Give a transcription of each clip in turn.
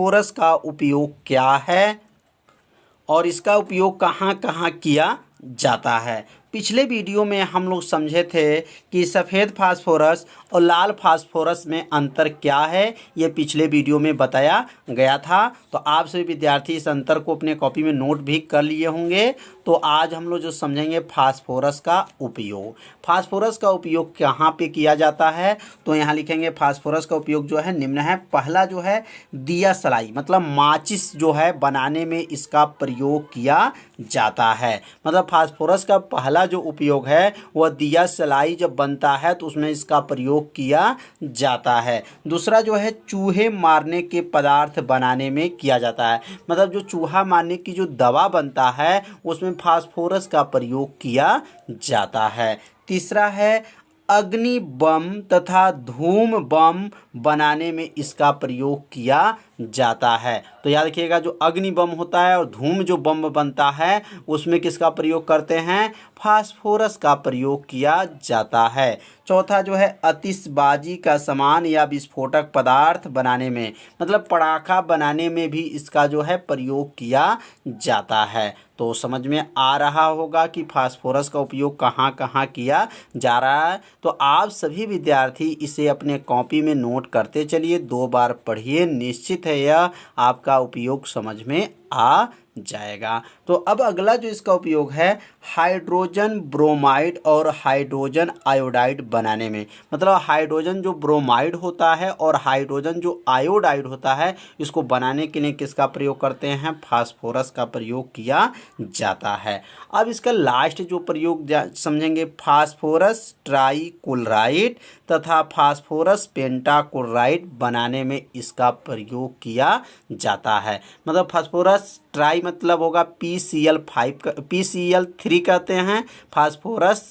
Phosphorus का उपयोग क्या है और इसका उपयोग कहाँ कहाँ किया जाता है। पिछले वीडियो में हम लोग समझे थे कि सफ़ेद फास्फोरस और लाल फास्फोरस में अंतर क्या है, ये पिछले वीडियो में बताया गया था। तो आप सभी विद्यार्थी इस अंतर को अपने कॉपी में नोट भी कर लिए होंगे। तो आज हम लोग जो समझेंगे फास्फोरस का उपयोग। फास्फोरस का उपयोग कहाँ पे किया जाता है, तो यहाँ लिखेंगे फास्फोरस का उपयोग जो है निम्न है। पहला जो है दिया सलाई मतलब माचिस जो है बनाने में इसका प्रयोग किया जाता है। मतलब फास्फोरस का पहला जो उपयोग है वह दिया सलाई जब बनता है तो उसमें इसका प्रयोग किया जाता है। दूसरा जो है चूहे मारने के पदार्थ बनाने में किया जाता है। मतलब जो चूहा मारने की जो दवा बनता है उसमें फास्फोरस का प्रयोग किया जाता है। तीसरा है अग्नि बम तथा धूम बम बनाने में इसका प्रयोग किया जाता है। तो याद रखिएगा जो अग्नि बम होता है और धूम जो बम बनता है उसमें किसका प्रयोग करते हैं, फास्फोरस का प्रयोग किया जाता है। चौथा जो है आतिशबाजी का सामान या विस्फोटक पदार्थ बनाने में मतलब पटाखा बनाने में भी इसका जो है प्रयोग किया जाता है। तो समझ में आ रहा होगा कि फास्फोरस का उपयोग कहाँ कहाँ किया जा रहा है। तो आप सभी विद्यार्थी इसे अपने कॉपी में नोट करते चलिए, 2 बार पढ़िए, निश्चित है यह आपका उपयोग समझ में आ जाएगा। तो अब अगला जो इसका उपयोग है हाइड्रोजन ब्रोमाइड और हाइड्रोजन आयोडाइड बनाने में। मतलब हाइड्रोजन जो ब्रोमाइड होता है और हाइड्रोजन जो आयोडाइड होता है इसको बनाने के लिए किसका प्रयोग करते हैं, फास्फोरस का प्रयोग किया जाता है। अब इसका लास्ट जो प्रयोग समझेंगे फास्फोरस ट्राइक्लोराइड तथा फास्फोरस पेंटाक्लोराइड बनाने में इसका प्रयोग किया जाता है। मतलब फास्फोरस ट्राई मतलब होगा PCl5 PCl3 कहते हैं फास्फोरस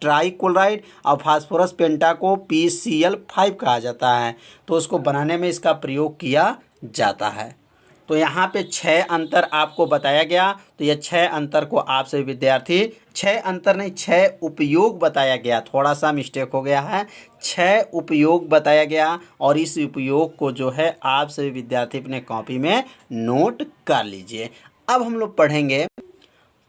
ट्राइक्लोराइड और फास्फोरस पेंटा को PCl5 कहा जाता है। तो उसको बनाने में इसका प्रयोग किया जाता है। तो यहाँ पे 6 अंतर आपको बताया गया। तो ये 6 अंतर को आप सभी विद्यार्थी 6 अंतर नहीं 6 उपयोग बताया गया, थोड़ा सा मिस्टेक हो गया है, 6 उपयोग बताया गया और इस उपयोग को जो है आप सभी विद्यार्थी अपने कॉपी में नोट कर लीजिए। अब हम लोग पढ़ेंगे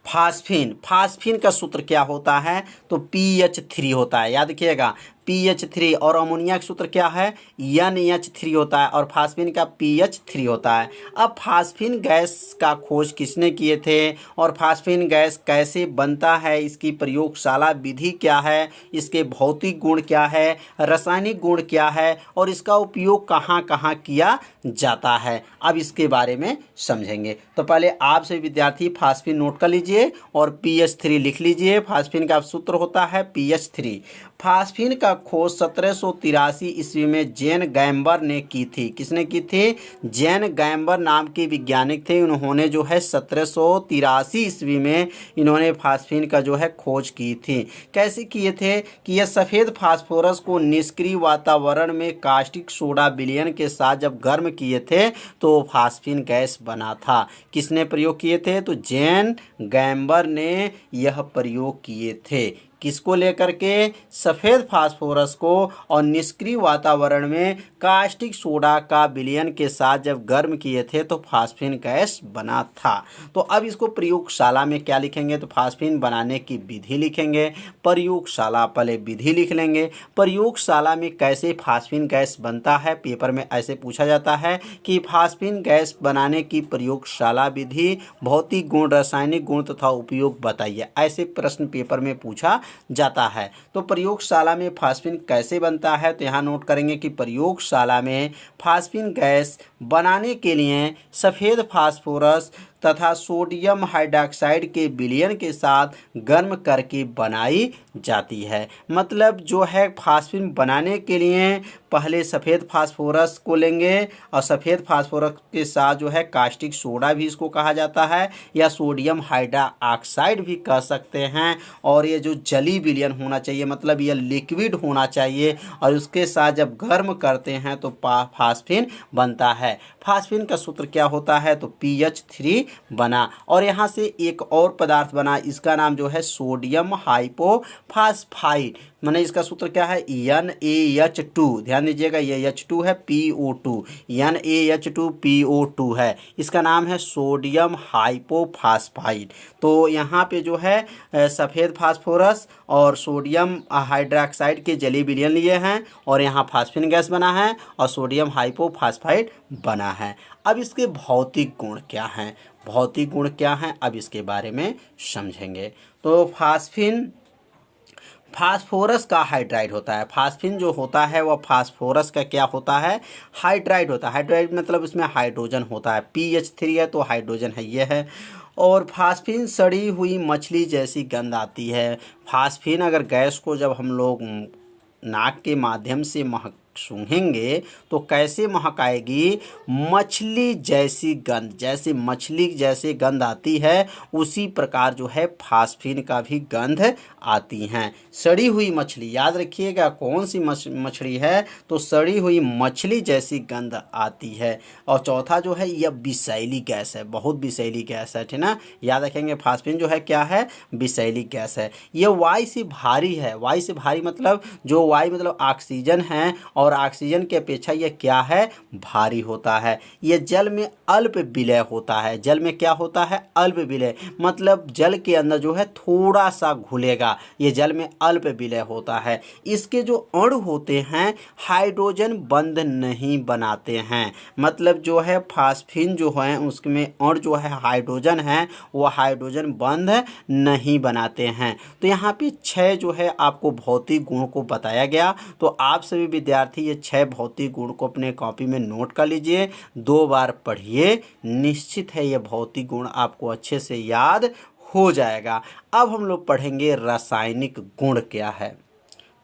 फास्फीन। फास्फीन का सूत्र क्या होता है, तो PH3 होता है। याद रखिएगा PH3 और अमोनिया का सूत्र क्या है, NH3 होता है और फास्फीन का PH3 होता है। अब फास्फीन गैस का खोज किसने किए थे और फास्फीन गैस कैसे बनता है, इसकी प्रयोगशाला विधि क्या है, इसके भौतिक गुण क्या है, रासायनिक गुण क्या है और इसका उपयोग कहाँ कहाँ किया जाता है, अब इसके बारे में समझेंगे। तो पहले आप सभी विद्यार्थी फास्फीन नोट कर लीजिए और PH3 लिख लीजिए। फास्फीन का सूत्र होता है PH3। फास्फीन का खोज 1783 ईस्वी में जेन गैम्बर ने की थी। किसने की थी, जेन गैम्बर नाम के वैज्ञानिक थे। उन्होंने जो है 1783 ईस्वी में इन्होंने फास्फीन का जो है खोज की थी। कैसे किए थे कि यह सफ़ेद फास्फोरस को निष्क्रिय वातावरण में कास्टिक सोडा विलयन के साथ जब गर्म किए थे तो फास्फीन गैस बना था। किसने प्रयोग किए थे, तो जेन गैम्बर ने यह प्रयोग किए थे। किसको लेकर के, सफ़ेद फास्फोरस को और निष्क्रिय वातावरण में कास्टिक सोडा का विलयन के साथ जब गर्म किए थे तो फास्फीन गैस बना था। तो अब इसको प्रयोगशाला में क्या लिखेंगे, तो फास्फीन बनाने की विधि लिखेंगे। प्रयोगशाला पहले विधि लिख लेंगे। प्रयोगशाला में कैसे फास्फीन गैस बनता है, पेपर में ऐसे पूछा जाता है कि फास्फीन गैस बनाने की प्रयोगशाला विधि, भौतिक गुण, रासायनिक गुण तथा उपयोग बताइए, ऐसे प्रश्न पेपर में पूछा जाता है। तो प्रयोगशाला में फास्फीन कैसे बनता है, तो यहाँ नोट करेंगे कि प्रयोगशाला में फास्फीन गैस बनाने के लिए सफ़ेद फास्फोरस तथा सोडियम हाइड्रोक्साइड के विलयन के साथ गर्म करके बनाई जाती है। मतलब जो है फास्फीन बनाने के लिए पहले सफ़ेद फास्फोरस को लेंगे और सफ़ेद फास्फोरस के साथ जो है कास्टिक सोडा भी इसको कहा जाता है या सोडियम हाइड्रोक्साइड भी कह सकते हैं। और ये जो जली विलयन होना चाहिए, मतलब यह लिक्विड होना चाहिए और उसके साथ जब गर्म करते हैं तो फास्फीन बनता है। फास्फीन का सूत्र क्या होता है, तो PH3 बना। और यहाँ से एक और पदार्थ बना, इसका नाम जो है सोडियम हाइपोफास्फाइड। मैंने इसका सूत्र क्या है, NaH2। ध्यान दीजिएगा, ये H2 है, PO2, NaH2PO2 है। इसका नाम है सोडियम हाइपोफास्फाइड। तो यहाँ पे जो है सफ़ेद फास्फोरस और सोडियम हाइड्रोक्साइड के जली विलयन लिए हैं और यहाँ फास्फिन गैस बना है और सोडियम हाइपोफास्फाइड बना है। अब इसके भौतिक गुण क्या हैं, भौतिक गुण क्या हैं, अब इसके बारे में समझेंगे। तो फास्फोरस का हाइड्राइड होता है। फास्फिन जो होता है वह फास्फोरस का क्या होता है, हाइड्राइड होता है। हाइड्राइड मतलब इसमें हाइड्रोजन होता है, PH3 है तो हाइड्रोजन है, ये है। और फास्फिन सड़ी हुई मछली जैसी गंध आती है। फास्फिन अगर गैस को जब हम लोग नाक के माध्यम से महक सूंघेंगे तो कैसे महक आएगी, मछली जैसी गंध, जैसे मछली जैसे गंध आती है उसी प्रकार जो है फास्फिन का भी गंध आती हैं। सड़ी हुई मछली, याद रखिएगा कौन सी मछली है, तो सड़ी हुई मछली जैसी गंध आती है। और चौथा जो है यह विषैली गैस है, बहुत विषैली गैस है, ठीक ना, याद रखेंगे फास्फिन जो है क्या है, विषैली गैस है। यह वायु से भारी है। वायु से भारी मतलब जो वायु मतलब ऑक्सीजन है और ऑक्सीजन की अपेक्षा यह क्या है, भारी होता है। यह जल में अल्प विलय होता है। जल में क्या होता है, अल्प विलय, मतलब जल के अंदर जो है थोड़ा सा घुलेगा, ये जल में अल्प विलय होता है। इसके जो अणु होते हैं हाइड्रोजन बंध नहीं बनाते हैं, मतलब जो है फास्फिन जो है उसमें अणु जो है हाइड्रोजन है वो हाइड्रोजन बंध नहीं बनाते हैं। तो यहाँ पे 6 जो है आपको भौतिक गुण को बताया गया। तो आप सभी विद्यार्थी ये 6 भौतिक गुण को अपने कॉपी में नोट कर लीजिए, 2 बार पढ़िए, निश्चित है ये भौतिक गुण आपको अच्छे से याद हो जाएगा। अब हम लोग पढ़ेंगे रासायनिक गुण क्या है।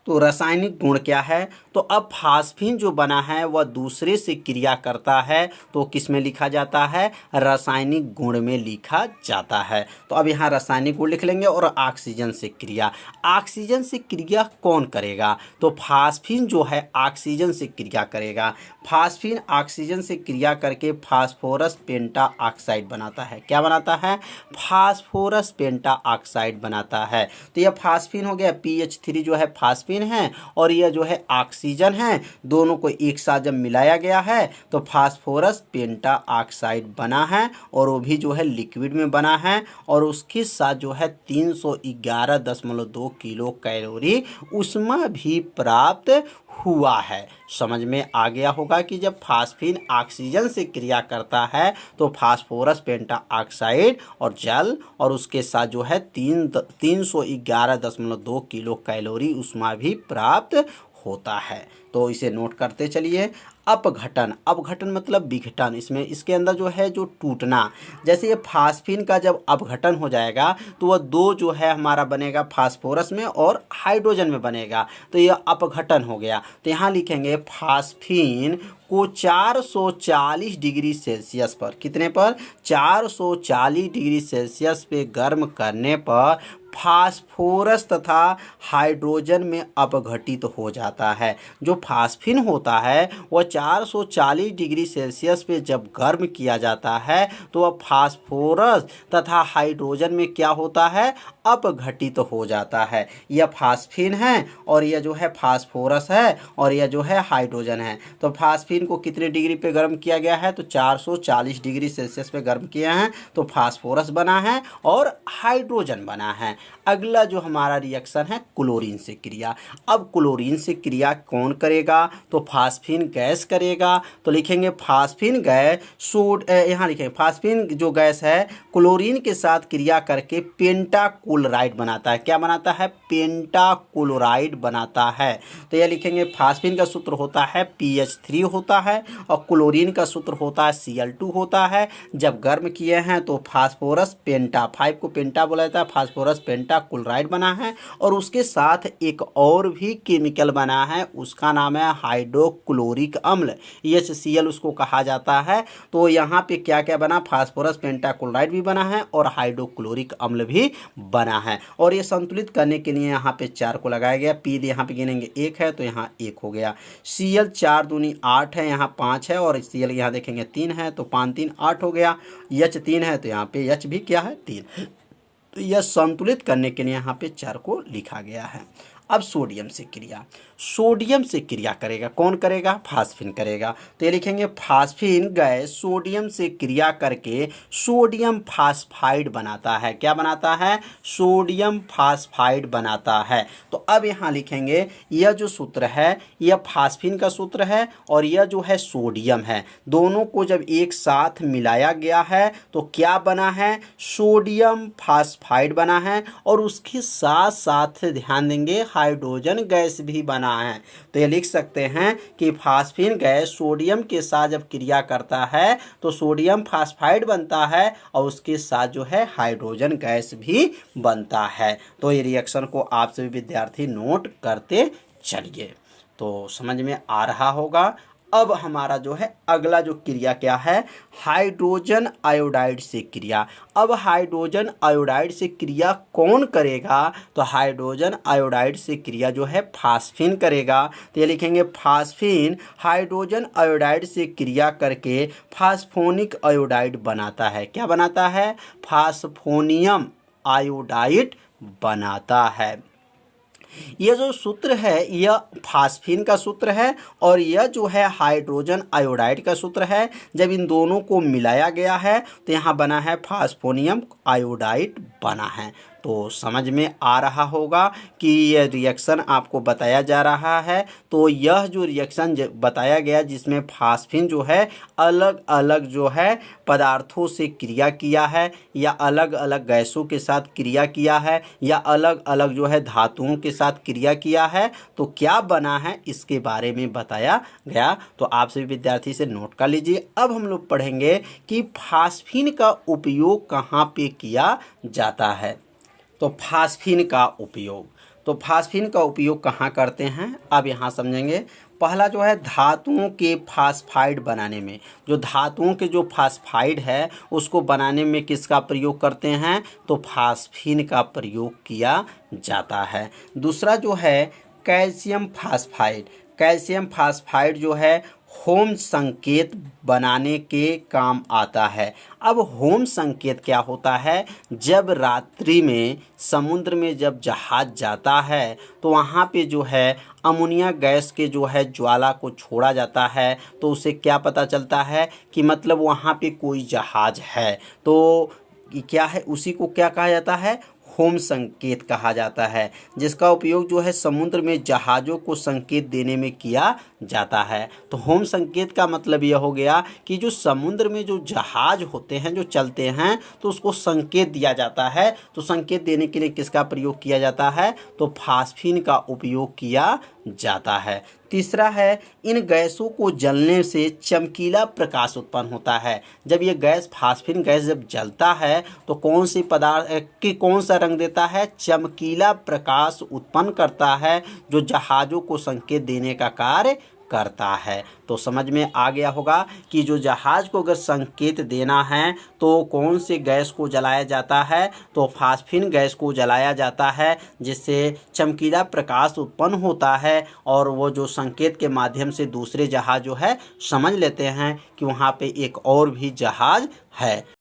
तो रासायनिक गुण क्या है, तो अब फास्फिन जो बना है वह दूसरे से क्रिया करता है तो किस में लिखा जाता है, रासायनिक गुण में लिखा जाता है। तो अब यहाँ रासायनिक गुण लिख लेंगे और ऑक्सीजन से क्रिया, ऑक्सीजन से क्रिया कौन करेगा, तो फास्फिन जो है ऑक्सीजन से क्रिया करेगा। फास्फिन ऑक्सीजन से क्रिया करके फास्फोरस पेंटा ऑक्साइड बनाता है। क्या बनाता है, फास्फोरस पेंटा ऑक्साइड बनाता है। तो यह फास्फिन हो गया, PH3 जो है फास्फिन है और यह जो है ऑक्सीजन है, दोनों को एक साथ जब मिलाया गया है तो फास्फोरस पेंटा ऑक्साइड बना है और वो भी जो है लिक्विड में बना है और उसके साथ जो है 311.2 किलो कैलोरी ऊष्मा भी प्राप्त हुआ है। समझ में आ गया होगा कि जब फास्फिन ऑक्सीजन से क्रिया करता है तो फास्फोरस पेंटा ऑक्साइड और जल और उसके साथ जो है 311.2 किलो कैलोरी ऊष्मा भी प्राप्त होता है। तो इसे नोट करते चलिए। अपघटन, अपघटन मतलब विघटन, इसमें इसके अंदर जो है जो टूटना, जैसे ये फास्फिन का जब अपघटन हो जाएगा तो वह 2 जो है हमारा बनेगा फास्फोरस में और हाइड्रोजन में बनेगा, तो यह अपघटन हो गया। तो यहाँ लिखेंगे फास्फिन को 440 डिग्री सेल्सियस पर, कितने पर, 440 डिग्री सेल्सियस पे गर्म करने पर फास्फोरस तथा हाइड्रोजन में अपघटित हो जाता है। जो फास्फिन होता है वह 440 डिग्री सेल्सियस पे जब गर्म किया जाता है तो वह फास्फोरस तथा हाइड्रोजन में क्या होता है, अपघटित हो जाता है। यह फास्फिन है और यह जो है फास्फोरस है और यह जो है हाइड्रोजन है। तो फास्फिन को कितने डिग्री पे गर्म किया गया है, तो 440 डिग्री सेल्सियस पे गर्म किया है तो फास्फोरस बना है और हाइड्रोजन बना है। अगला जो हमारा रिएक्शन है क्लोरीन से क्रिया। अब क्लोरीन से क्रिया कौन करेगा, तो फास्फिन गैस करेगा। तो लिखेंगे फास्फिन गैस यहाँ लिखेंगे फास्फिन जो गैस है क्लोरीन के साथ क्रिया करके पेंटाक्लोराइड बनाता है। क्या बनाता है, पेंटाक्लोराइड बनाता है। तो यह लिखेंगे फास्फिन का सूत्र होता है PH3 होता है और क्लोरीन का सूत्र होता है Cl2 होता है। जब गर्म किए हैं तो फास्फोरस पेंटा, 5 को पेंटा बोला जाता है, फास्फोरस पेंटाक्लोराइड बना है और उसके साथ एक और भी केमिकल बना है, उसका नाम है हाइड्रोक्लोरिक अम्ल, HCl उसको कहा जाता है। तो यहाँ पे क्या क्या बना, फास्फोरस पेंटाक्लोराइड भी बना है और हाइड्रोक्लोरिक अम्ल भी बना है। और ये संतुलित करने के लिए यहाँ पे 4 को लगाया गया, पी यहाँ पे गिनेंगे 1 है तो यहाँ 1 हो गया। Cl 4 दूनी 8 है, यहाँ 5 है और Cl यहाँ देखेंगे 3 है तो 5 3 8 हो गया। H 3 है तो यहाँ पे H भी क्या है, 3। तो यह संतुलित करने के लिए यहाँ पे 4 को लिखा गया है। अब सोडियम से क्रिया, सोडियम से क्रिया करेगा, कौन करेगा? फास्फिन करेगा। तो ये लिखेंगे फास्फिन गैस सोडियम से क्रिया करके सोडियम फास्फाइड बनाता है। क्या बनाता है? सोडियम फास्फाइड बनाता है। तो अब यहाँ लिखेंगे यह जो सूत्र है यह फास्फिन का सूत्र है और यह जो है सोडियम है, दोनों को जब एक साथ मिलाया गया है तो क्या बना है? सोडियम फास्फाइड बना है और उसके साथ साथ ध्यान देंगे हाइड्रोजन गैस भी बना है। तो ये लिख सकते हैं कि फास्फिन गैस सोडियम के साथ जब क्रिया करता है तो सोडियम फास्फाइड बनता है और उसके साथ जो है हाइड्रोजन गैस भी बनता है। तो ये रिएक्शन को आप सभी विद्यार्थी नोट करते चलिए, तो समझ में आ रहा होगा। अब हमारा जो है अगला जो क्रिया क्या है? हाइड्रोजन आयोडाइड से क्रिया। अब हाइड्रोजन आयोडाइड से क्रिया कौन करेगा? तो हाइड्रोजन आयोडाइड से क्रिया जो है फास्फिन करेगा। तो ये लिखेंगे फास्फिन हाइड्रोजन आयोडाइड से क्रिया करके फास्फोनिक आयोडाइड बनाता है। क्या बनाता है? फास्फोनियम आयोडाइड बनाता है। यह जो सूत्र है यह फास्फिन का सूत्र है और यह जो है हाइड्रोजन आयोडाइड का सूत्र है। जब इन दोनों को मिलाया गया है तो यहाँ बना है फास्फोनियम आयोडाइड बना है। तो समझ में आ रहा होगा कि यह रिएक्शन आपको बताया जा रहा है। तो यह जो रिएक्शन बताया गया जिसमें फास्फिन जो है अलग अलग जो है पदार्थों से क्रिया किया है या अलग अलग गैसों के साथ क्रिया किया है या अलग अलग जो है धातुओं के साथ क्रिया किया है, तो क्या बना है इसके बारे में बताया गया। तो आप सभी विद्यार्थी से नोट कर लीजिए। अब हम लोग पढ़ेंगे कि फास्फिन का उपयोग कहाँ पे किया जाता है। तो फास्फिन का उपयोग, तो फास्फिन का उपयोग कहाँ करते हैं अब यहाँ समझेंगे। पहला जो है धातुओं के फास्फाइड बनाने में, जो धातुओं के जो फास्फाइड है उसको बनाने में किसका प्रयोग करते हैं? तो फास्फिन का प्रयोग किया जाता है। दूसरा जो है कैल्शियम फास्फाइड, कैल्शियम फास्फाइड जो है होम संकेत बनाने के काम आता है। अब होम संकेत क्या होता है? जब रात्रि में समुद्र में जब जहाज जाता है तो वहाँ पे जो है अमोनिया गैस के जो है ज्वाला को छोड़ा जाता है, तो उसे क्या पता चलता है कि मतलब वहाँ पे कोई जहाज है। तो क्या है, उसी को क्या कहा जाता है? होम संकेत कहा जाता है, जिसका उपयोग जो है समुद्र में जहाज़ों को संकेत देने में किया जाता है। तो होम संकेत का मतलब यह हो गया कि जो समुद्र में जो जहाज होते हैं जो चलते हैं तो उसको संकेत दिया जाता है। तो संकेत देने के लिए किसका प्रयोग किया जाता है? तो फास्फिन का उपयोग किया जाता है। तीसरा है इन गैसों को जलने से चमकीला प्रकाश उत्पन्न होता है। जब ये गैस फास्फिन गैस जब जलता है तो कौन सी पदार्थ कि कौन सा रंग देता है? चमकीला प्रकाश उत्पन्न करता है, जो जहाज़ों को संकेत देने का कार्य करता है। तो समझ में आ गया होगा कि जो जहाज को अगर संकेत देना है तो कौन से गैस को जलाया जाता है? तो फास्फिन गैस को जलाया जाता है, जिससे चमकीला प्रकाश उत्पन्न होता है और वो जो संकेत के माध्यम से दूसरे जहाज जो है समझ लेते हैं कि वहाँ पे एक और भी जहाज है।